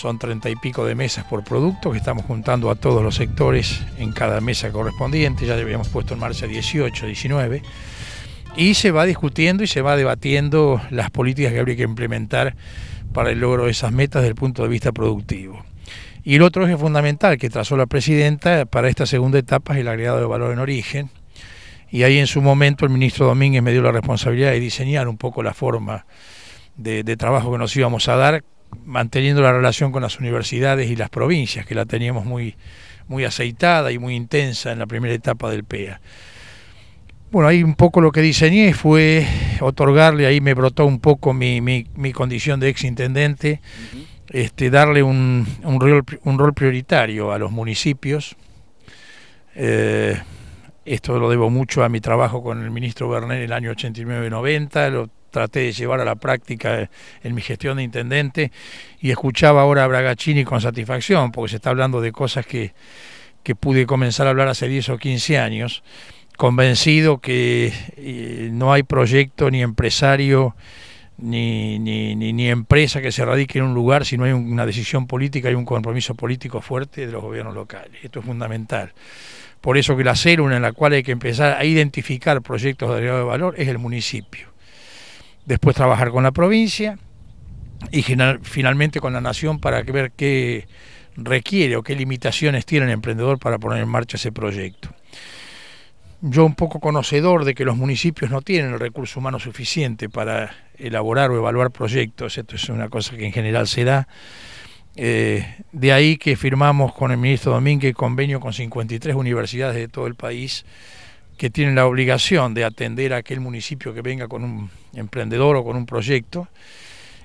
son 30 y pico de mesas por producto que estamos juntando a todos los sectores en cada mesa correspondiente. Ya habíamos puesto en marcha 18, 19 y se va discutiendo y se va debatiendo las políticas que habría que implementar para el logro de esas metas desde el punto de vista productivo. Y el otro eje fundamental que trazó la presidenta para esta segunda etapa es el agregado de valor en origen. Y ahí en su momento el ministro Domínguez me dio la responsabilidad de diseñar un poco la forma de trabajo que nos íbamos a dar, manteniendo la relación con las universidades y las provincias, que la teníamos muy aceitada y muy intensa en la primera etapa del PEA. Bueno, ahí un poco lo que diseñé fue otorgarle, ahí me brotó un poco mi condición de exintendente, darle un rol prioritario a los municipios. Esto lo debo mucho a mi trabajo con el ministro Bernet en el año 89-90, lo traté de llevar a la práctica en mi gestión de intendente y escuchaba ahora a Bragaccini con satisfacción, porque se está hablando de cosas que pude comenzar a hablar hace 10 o 15 años, convencido que no hay proyecto ni empresario ni empresa que se radique en un lugar si no hay una decisión política y un compromiso político fuerte de los gobiernos locales. Esto es fundamental. Por eso que la célula en la cual hay que empezar a identificar proyectos de agregado de valor es el municipio. Después trabajar con la provincia y finalmente con la nación para ver qué requiere o qué limitaciones tiene el emprendedor para poner en marcha ese proyecto. Yo un poco conocedor de que los municipios no tienen el recurso humano suficiente para elaborar o evaluar proyectos, esto es una cosa que en general se da. De ahí que firmamos con el ministro Domínguez convenio con 53 universidades de todo el país que tienen la obligación de atender a aquel municipio que venga con un emprendedor o con un proyecto,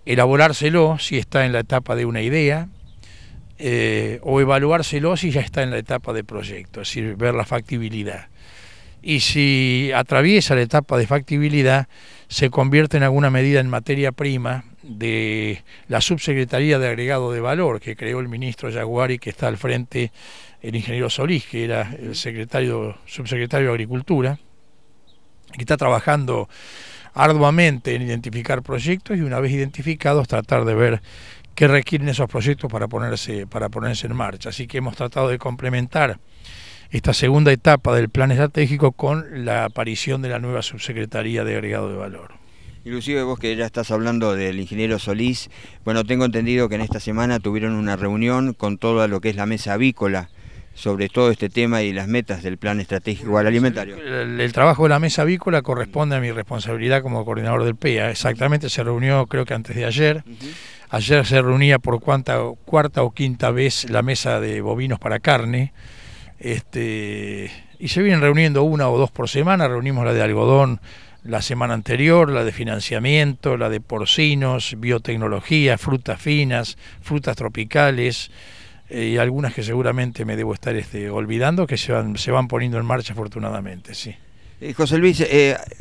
elaborárselo si está en la etapa de una idea, o evaluárselo si ya está en la etapa de proyecto, es decir, ver la factibilidad. Y si atraviesa la etapa de factibilidad, se convierte en alguna medida en materia prima de la Subsecretaría de Agregado de Valor que creó el ministro Yaguari, que está al frente el ingeniero Solís, que era el subsecretario de Agricultura, que está trabajando arduamente en identificar proyectos y una vez identificados tratar de ver qué requieren esos proyectos para ponerse en marcha. Así que hemos tratado de complementar esta segunda etapa del plan estratégico con la aparición de la nueva Subsecretaría de Agregado de Valor. Inclusive vos que ya estás hablando del ingeniero Solís, bueno, tengo entendido que en esta semana tuvieron una reunión con todo lo que es la mesa avícola sobre todo este tema y las metas del plan estratégico agroalimentario. El trabajo de la mesa avícola corresponde a mi responsabilidad como coordinador del PEA. Exactamente, se reunió creo que antes de ayer. Ayer se reunía por cuarta o quinta vez la mesa de bovinos para carne. Y se vienen reuniendo una o dos por semana. Reunimos la de algodón la semana anterior, la de financiamiento, la de porcinos, biotecnología, frutas finas, frutas tropicales y algunas que seguramente me debo estar olvidando, que se van poniendo en marcha afortunadamente, sí. José Luis,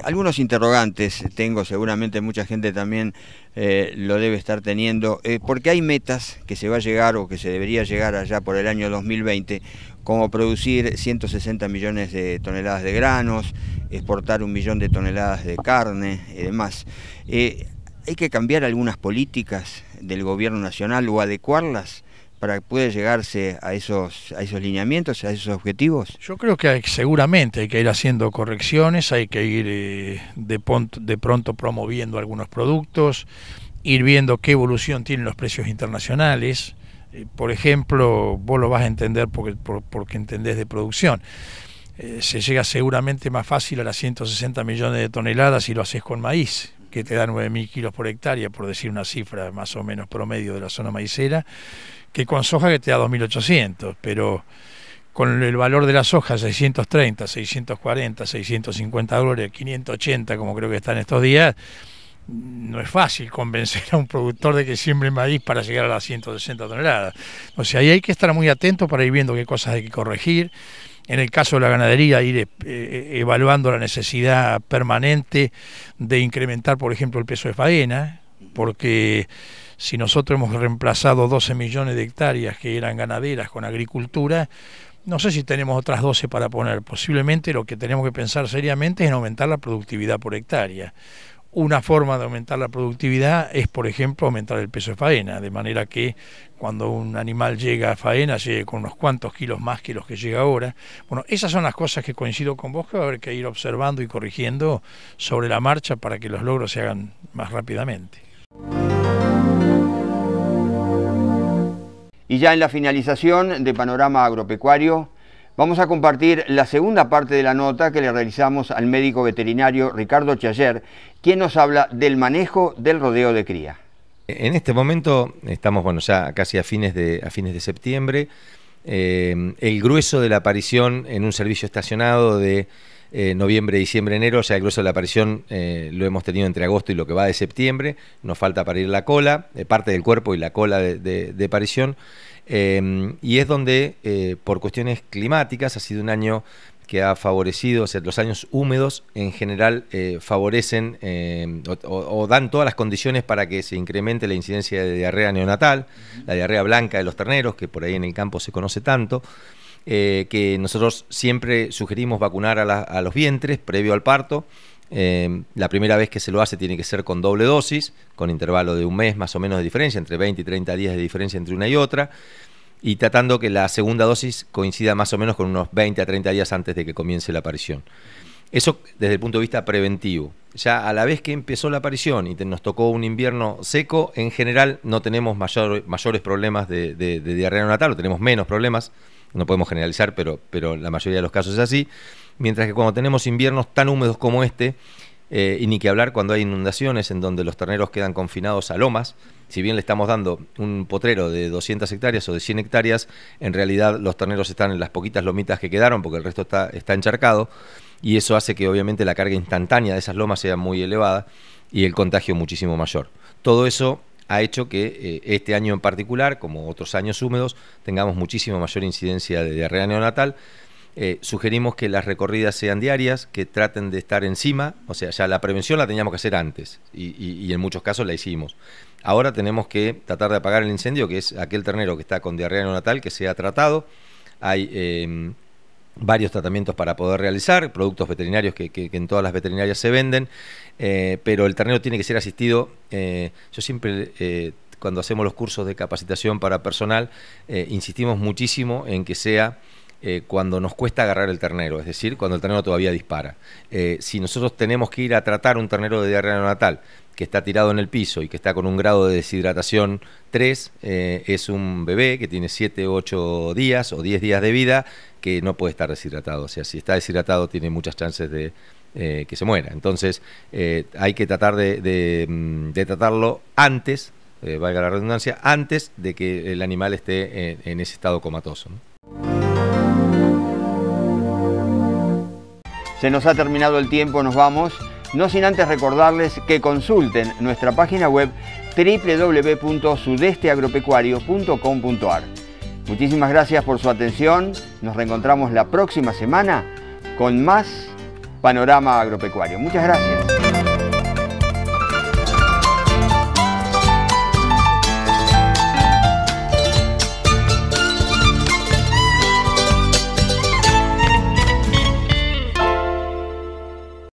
algunos interrogantes tengo, seguramente mucha gente también lo debe estar teniendo, porque hay metas que se va a llegar o que se debería llegar allá por el año 2020, como producir 160 millones de toneladas de granos, exportar 1 millón de toneladas de carne y demás. ¿Hay que cambiar algunas políticas del gobierno nacional o adecuarlas para que pueda llegarse a esos lineamientos, a esos objetivos? Yo creo que seguramente hay que ir haciendo correcciones, hay que ir de pronto promoviendo algunos productos, ir viendo qué evolución tienen los precios internacionales. Por ejemplo, vos lo vas a entender porque entendés de producción. Se llega seguramente más fácil a las 160 millones de toneladas si lo haces con maíz, que te da 9.000 kilos por hectárea, por decir una cifra más o menos promedio de la zona maicera, que con soja que te da 2.800, pero con el valor de la soja 630, 640, 650 dólares, 580 como creo que está en estos días, no es fácil convencer a un productor de que siembre maíz para llegar a las 160 toneladas. O sea, ahí hay que estar muy atento para ir viendo qué cosas hay que corregir. En el caso de la ganadería, ir evaluando la necesidad permanente de incrementar, por ejemplo, el peso de faena, porque si nosotros hemos reemplazado 12 millones de hectáreas que eran ganaderas con agricultura, no sé si tenemos otras 12 para poner. Posiblemente lo que tenemos que pensar seriamente es en aumentar la productividad por hectárea, Una forma de aumentar la productividad es, por ejemplo, aumentar el peso de faena, de manera que cuando un animal llega a faena llegue con unos cuantos kilos más que los que llega ahora. Bueno, esas son las cosas que coincido con vos, que va a haber que ir observando y corrigiendo sobre la marcha para que los logros se hagan más rápidamente. Y ya en la finalización de Panorama Agropecuario, vamos a compartir la segunda parte de la nota que le realizamos al médico veterinario Ricardo Chayer, quien nos habla del manejo del rodeo de cría. En este momento estamos, bueno, ya casi a fines de septiembre. El grueso de la aparición en un servicio estacionado de noviembre, diciembre, enero, ya el grueso de la aparición lo hemos tenido entre agosto y lo que va de septiembre. Nos falta parir la cola, parte del cuerpo y la cola de parición. Y es donde, por cuestiones climáticas, ha sido un año que ha favorecido, o sea, los años húmedos en general favorecen o dan todas las condiciones para que se incremente la incidencia de diarrea neonatal, la diarrea blanca de los terneros, que por ahí en el campo se conoce tanto, que nosotros siempre sugerimos vacunar a los vientres previo al parto. La primera vez que se lo hace tiene que ser con doble dosis, con intervalo de un mes más o menos de diferencia, entre 20 y 30 días de diferencia entre una y otra, y tratando que la segunda dosis coincida más o menos con unos 20 a 30 días antes de que comience la aparición. Eso desde el punto de vista preventivo. Ya a la vez que empezó la aparición y nos tocó un invierno seco, en general no tenemos mayores problemas de diarrea neonatal, o tenemos menos problemas, no podemos generalizar, pero la mayoría de los casos es así, mientras que cuando tenemos inviernos tan húmedos como este, y ni que hablar cuando hay inundaciones en donde los terneros quedan confinados a lomas, si bien le estamos dando un potrero de 200 hectáreas o de 100 hectáreas, en realidad los terneros están en las poquitas lomitas que quedaron porque el resto está encharcado, y eso hace que obviamente la carga instantánea de esas lomas sea muy elevada y el contagio muchísimo mayor. Todo eso ha hecho que este año en particular, como otros años húmedos, tengamos muchísima mayor incidencia de diarrea neonatal. Sugerimos que las recorridas sean diarias, que traten de estar encima, o sea, ya la prevención la teníamos que hacer antes y en muchos casos la hicimos. Ahora tenemos que tratar de apagar el incendio, que es aquel ternero que está con diarrea neonatal, que sea tratado. Hay varios tratamientos para poder realizar, productos veterinarios que en todas las veterinarias se venden, pero el ternero tiene que ser asistido. Yo siempre, cuando hacemos los cursos de capacitación para personal, insistimos muchísimo en que sea cuando nos cuesta agarrar el ternero, es decir, cuando el ternero todavía dispara. Si nosotros tenemos que ir a tratar un ternero de diarrea neonatal que está tirado en el piso y que está con un grado de deshidratación 3, es un bebé que tiene 7 o 8 días o 10 días de vida que no puede estar deshidratado. O sea, si está deshidratado tiene muchas chances de que se muera. Entonces hay que tratar de tratarlo antes, valga la redundancia, antes de que el animal esté en ese estado comatoso, ¿no? Se nos ha terminado el tiempo, nos vamos, no sin antes recordarles que consulten nuestra página web www.sudesteagropecuario.com.ar. Muchísimas gracias por su atención, nos reencontramos la próxima semana con más Panorama Agropecuario. Muchas gracias.